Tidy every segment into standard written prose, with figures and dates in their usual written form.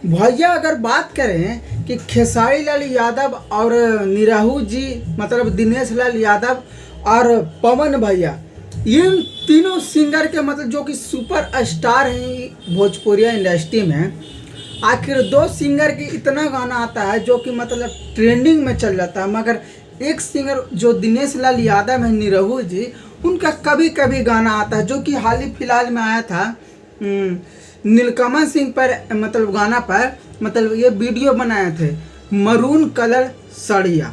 भैया अगर बात करें कि खेसारी लाल यादव और निराहू जी मतलब दिनेश लाल यादव और पवन भैया, इन तीनों सिंगर के मतलब जो कि सुपर स्टार हैं भोजपुरिया इंडस्ट्री में, आखिर दो सिंगर की इतना गाना आता है जो कि मतलब ट्रेंडिंग में चल जाता है, मगर एक सिंगर जो दिनेश लाल यादव है निराहू जी, उनका कभी कभी गाना आता है जो कि हाल ही फिलहाल में आया था नीलकमल सिंह पर मतलब गाना पर मतलब ये वीडियो बनाए थे मरून कलर साड़िया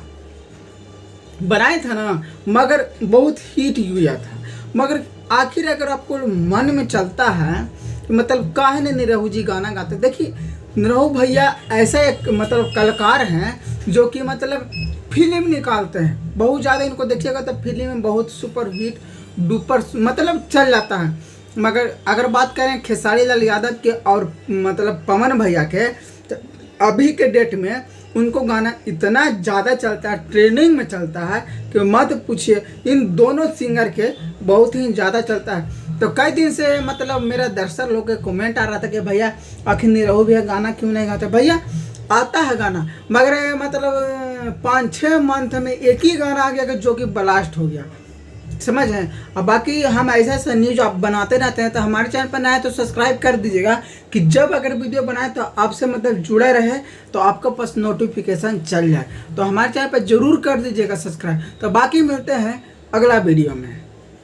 बनाए था ना, मगर बहुत हिट हुआ था। मगर आखिर अगर आपको मन में चलता है मतलब काहे ने निराहू जी गाना गाते, देखिए निराहू भैया ऐसा एक मतलब कलाकार हैं जो कि मतलब फिल्म निकालते हैं बहुत ज़्यादा, इनको देखिएगा तो फिल्म में बहुत सुपर हिट डुपर मतलब चल जाता है। मगर अगर बात करें खेसारी लाल यादव के और मतलब पवन भैया के, तो अभी के डेट में उनको गाना इतना ज़्यादा चलता है, ट्रेंडिंग में चलता है कि मत पूछिए। इन दोनों सिंगर के बहुत ही ज़्यादा चलता है। तो कई दिन से मतलब मेरा दर्शक लोग के कमेंट आ रहा था कि भैया आखिर निराहू भैया गाना क्यों नहीं गाते। भैया आता है गाना, मगर मतलब 5-6 मंथ में एक ही गाना आ गया जो कि ब्लास्ट हो गया, समझ है। अब बाकी हम ऐसा ऐसा न्यूज आप बनाते रहते हैं, तो हमारे चैनल पर नया है तो सब्सक्राइब कर दीजिएगा कि जब अगर वीडियो बनाए तो आपसे मतलब जुड़े रहे, तो आपके पास नोटिफिकेशन चल जाए। तो हमारे चैनल पर जरूर कर दीजिएगा सब्सक्राइब। तो बाकी मिलते हैं अगला वीडियो में।